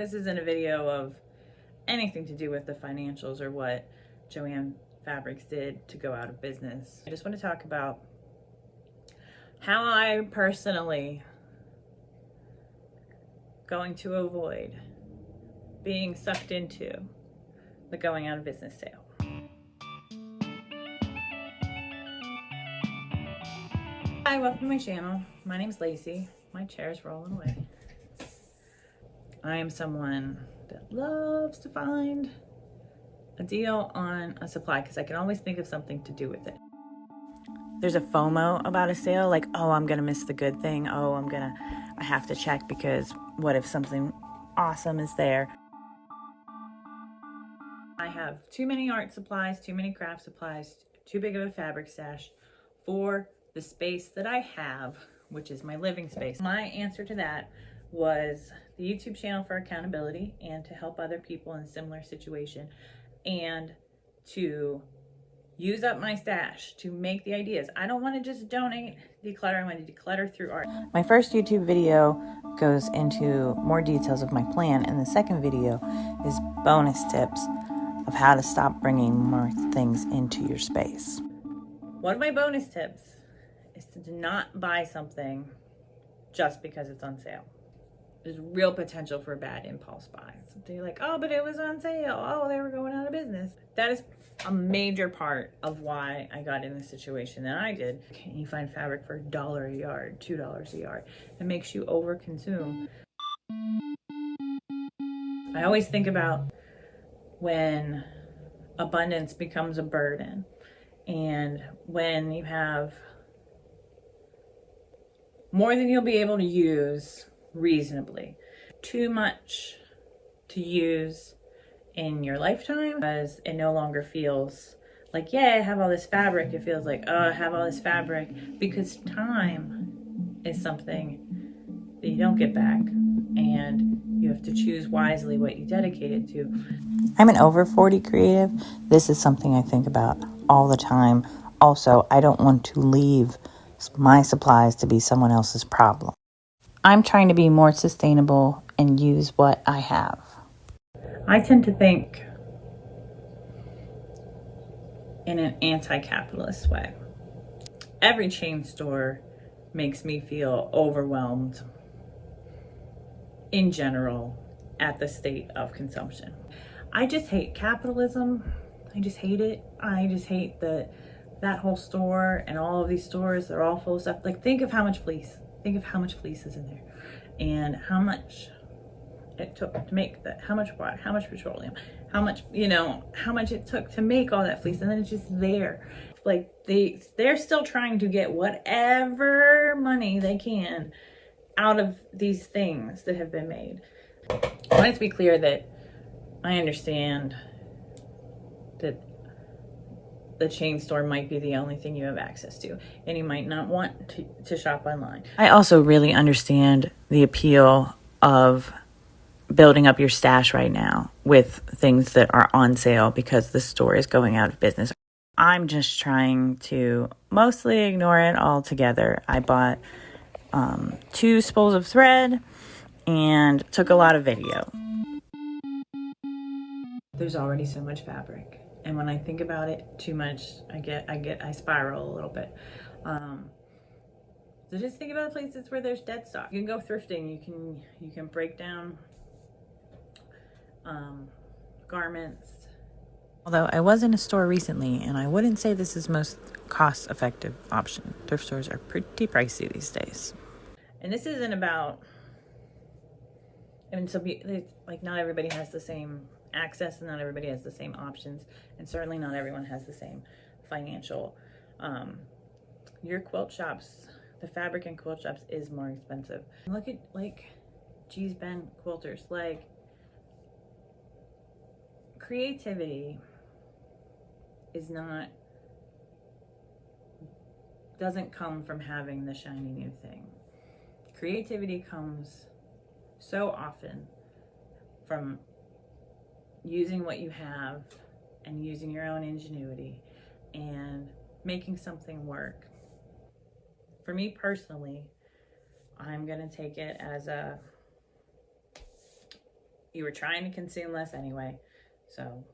This isn't a video of anything to do with the financials or what Joann Fabrics did to go out of business. I just want to talk about how I personally going to avoid being sucked into the going out of business sale. Hi, welcome to my channel. My name is Laci. My chair is rolling away. I am someone that loves to find a deal on a supply because I can always think of something to do with it. There's a FOMO about a sale, like, oh, I'm gonna miss the good thing. Oh, I have to check because what if something awesome is there? I have too many art supplies, too many craft supplies, too big of a fabric stash for the space that I have, which is my living space. My answer to that was the YouTube channel for accountability and to help other people in a similar situation and to use up my stash to make the ideas. I don't want to just donate, declutter. I want to declutter through art. My first YouTube video goes into more details of my plan, and the second video is bonus tips of how to stop bringing more things into your space. One of my bonus tips is to not buy something just because it's on sale. There's real potential for bad impulse buys. They're like, oh, but it was on sale. Oh, they were going out of business. That is a major part of why I got in the situation that I did. You find fabric for $1 a yard, $2 a yard. It makes you overconsume. I always think about when abundance becomes a burden and when you have more than you'll be able to use reasonably. Too much to use in your lifetime because it no longer feels like, yeah, I have all this fabric. It feels like, oh, I have all this fabric, because time is something that you don't get back and you have to choose wisely what you dedicate it to. I'm an over 40 creative. This is something I think about all the time. Also, I don't want to leave my supplies to be someone else's problem. I'm trying to be more sustainable and use what I have. I tend to think in an anti-capitalist way. Every chain store makes me feel overwhelmed in general at the state of consumption. I just hate capitalism. I just hate it. I just hate that whole store and all of these stores, they're all full of stuff. Like, think of how much fleece. Think of how much fleece is in there and how much it took to make that, how much water, how much petroleum, how much, how much it took to make all that fleece, and then it's just there. Like, they're still trying to get whatever money they can out of these things that have been made. I want it to be clear that I understand that the chain store might be the only thing you have access to, and you might not want to shop online. I also really understand the appeal of building up your stash right now with things that are on sale because the store is going out of business. I'm just trying to mostly ignore it altogether. I bought 2 spools of thread and took a lot of video. There's already so much fabric. And when I think about it too much, I spiral a little bit. So just think about places where there's dead stock. You can go thrifting. You can break down garments. Although I was in a store recently, and I wouldn't say this is the most cost-effective option. Thrift stores are pretty pricey these days. And this isn't about. Like, not everybody has the same access and not everybody has the same options, and certainly not everyone has the same financial. Your quilt shops, the fabric in quilt shops is more expensive. Look at, like, G's Ben quilters. Like, creativity doesn't come from having the shiny new thing. Creativity comes so often from using what you have and using your own ingenuity and making something work. For me personally, I'm gonna take it as you were trying to consume less anyway, so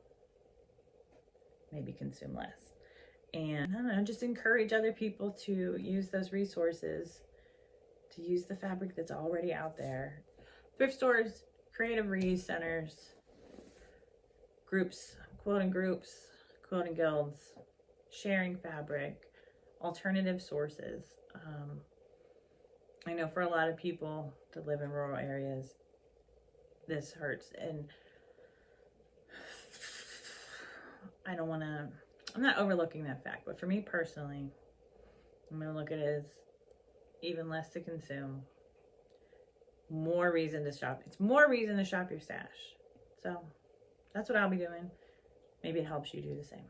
maybe consume less. And I don't know, just encourage other people to use those resources, to use the fabric that's already out there. Thrift stores, creative reuse centers, groups, quilting guilds, sharing fabric, alternative sources. I know for a lot of people that live in rural areas, this hurts, and I'm not overlooking that fact, but for me personally, I'm going to look at it as even less to consume, more reason to shop. It's more reason to shop your stash. So that's what I'll be doing. Maybe it helps you do the same.